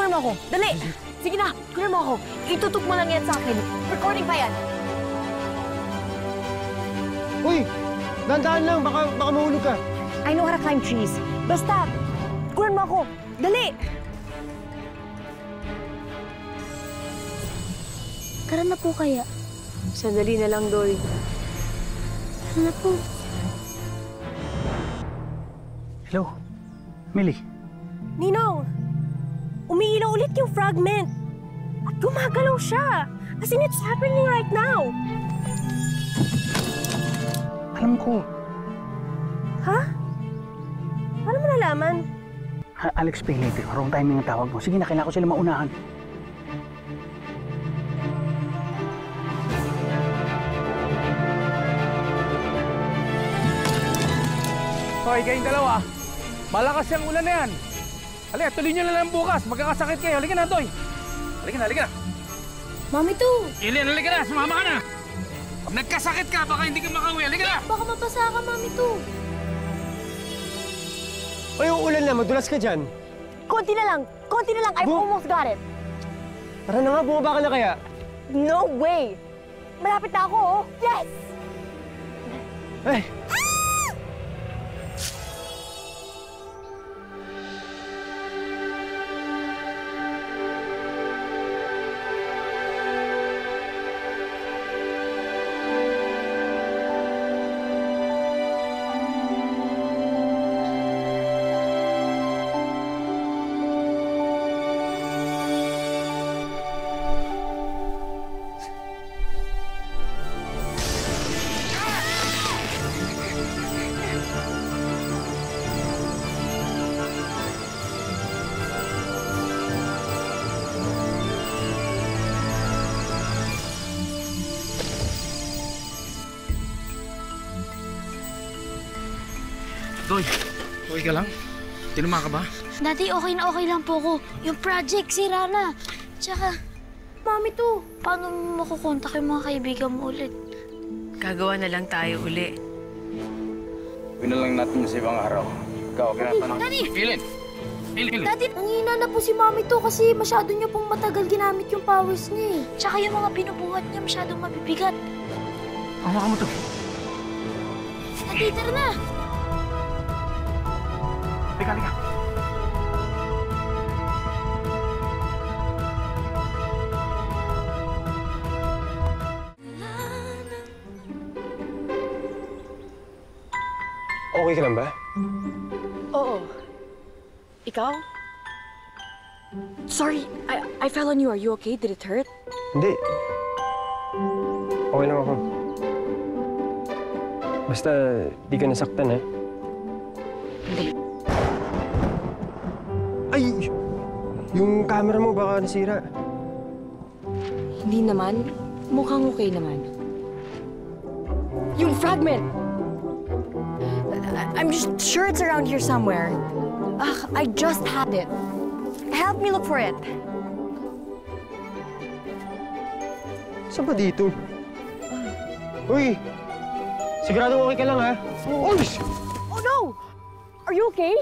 kunin mo ako. Dali! Sige na, kunin mo ako. Itutok mo lang yan sa akin. Recording pa yan. Uy! Dahan-dahan lang, baka mahulog ka. I know how to climb trees. Basta, kunin mo ako. Dali! Tara na po kaya. Sandali na lang, Doy. Tara na po. Hello? Millie? Ninong! Umiilaw ulit yung fragment. At gumagalaw siya. As in, it's happening right now. Alam ko. Ha? Paano mo nalaman? I'll explain later. Wrong timing ang tawag mo. Sige na, kailangan ko sila maunahan. Hoy, kayong dalawa. Malakas yung ulan na yan. Halika, tuloy nyo na lang bukas. Magkakasakit kayo. Halika na, Toy. Halika na, halika na. Mami to! Ilian, halika na. Sumama ka na. Pag nagkasakit ka, baka hindi ka makauwi. Halika na. Baka mapasa ka, Mami to. Uy, uulan na, madulas ka dyan. Konti na lang. Konti na lang. I've almost got it. Tara na nga, bumaba ka na kaya. No way! Malapit na ako, oh. Yes! Ay! Toy, okay ka lang? Tinuma ka ba? Daddy, okay na okay lang po ako. Yung project, sira na. Tsaka, Mami to, paano mo makukontak yung mga kaibigan mo ulit? Gagawa na lang tayo uli. Gawin na lang natin sa ibang araw. Ikaw, okay na tanong. Daddy! Pilin! Pilin! Daddy, nangihina na po si Mami to kasi masyado niya pong matagal ginamit yung powers niya eh. Tsaka yung mga binubuhat niya masyadong mabibigat. Hawakan mo to. Daddy, tara na! Halika, halika. Okay ka lang ba? Oo. Ikaw? Sorry, I fell on you. Are you okay? Did it hurt? Hindi. Okay lang ako. Basta, di ka nasaktan, ha? Hindi. Ay! Yung camera mo baka nasira. Hindi naman. Mukhang okay naman. Yung fragment! I'm just sure it's around here somewhere. I just had it. Help me look for it. Saan ba dito? Uy! Sigurado okay ka lang, ha? Uy! Oh no! Are you okay?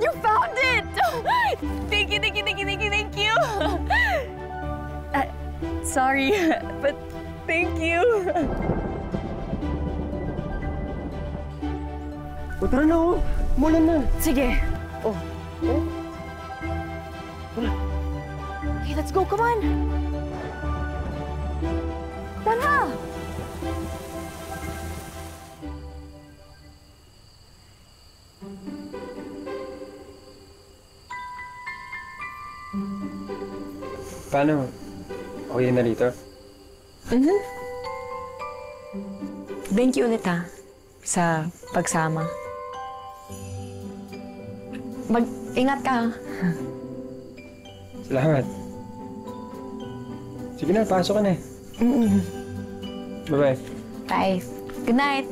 You found it! Thank you, thank you, thank you, thank you, thank you! Sorry, but thank you. O tara na, oh. Umulan na. Sige. Oh. Okay, let's go. Come on. Tara! Paano? Okay na dito? Thank you ulit, ha, sa pagsama. Mag-ingat ka, ha? Salamat. Sige na, pasok ka na. Bye-bye. Bye. Good night.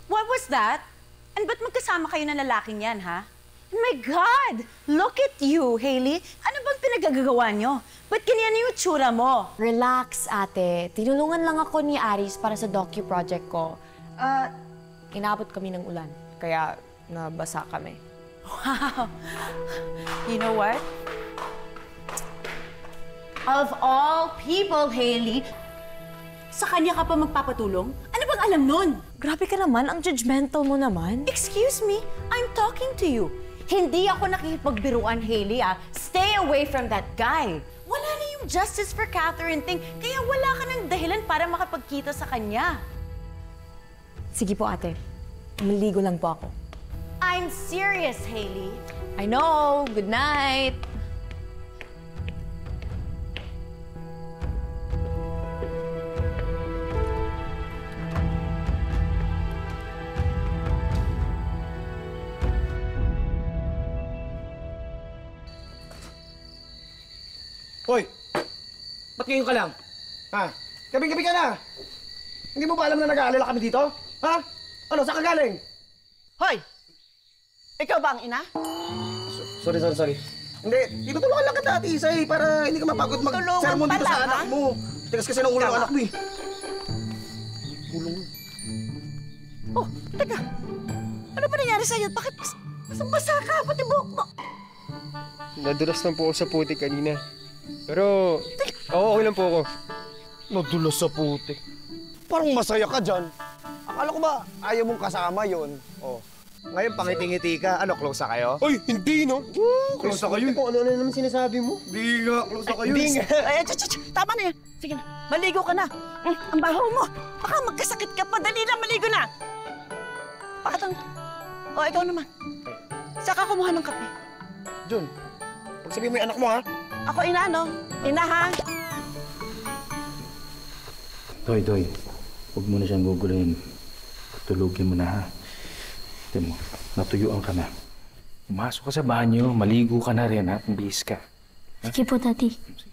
What was that? And ba't magkasama kayo ng lalaking yan, ha? Oh my God! Look at you, Hailey. Ano bang pinagagagawa nyo? Ba't ganyan yung itsura mo? Relax, ate. Tinulungan lang ako ni Aris para sa docu-project ko. Inabot kami ng ulan, kaya nabasa kami. Wow. You know what? Of all people, Hailey, sa kanya ka pa magpapatulong? Ano bang alam nun? Grabe ka naman, ang judgmental mo naman. Excuse me, I'm talking to you. Hindi ako nakikipagbiruan, Hailey, ah. Stay away from that guy. Wala na yung justice for Catherine thing, kaya wala ka ng dahilan para makapagkita sa kanya. Sige po, ate. Maligo lang po ako. I'm serious, Hailey. I know. Good night. Hoy! Ba't ngayon ka lang? Ha? Gabi-gabi ka na! Hindi mo ba alam na nag-aalala kami dito? Ha? Ano, saan ka galing? Hoy! Ikaw ba ang ina? Sorry. Hindi, tinutulungan lang kita, Ate Isay, para hindi ka mapagod mag-sermon dito sa anak mo. Tigas kasi ng ulo ng anak mo eh. Tulong. Oh, teka. Ano ba nangyari sa'yo? Bakit basang-basa ka? Pati buhok mo. Nadulas lang po ako sa putik kanina. Pero, okay lang po ako. Nadulas sa putik. Parang masaya ka dyan. Akala ko ba ayaw mong kasama yon? Oh. Ngayon, pangiti-ngiti ka. Ano, close na kayo? Ay, hindi no? Close na kayo. Kung ano-ano naman sinasabi mo. Hindi nga, close na kayo. Hindi nga. Ay, tama na yan. Sige na, maligo ka na. Ang baho mo. Baka magkasakit ka pa. Dali na, maligo na. Pakatang. O, ikaw naman. Saka kumuha ng kape. Jun, pagsabihin mo yung anak mo, ha? Ako ina, no? Ina, ha? Doy, huwag mo na siyang guguluhin. Tulugin mo na, ha? Tignan mo, natuyuan ka na. Pumasok ka sa banyo, maligo ka na rin, ha? Kumbihis ka. Sige po, Daddy. Sige.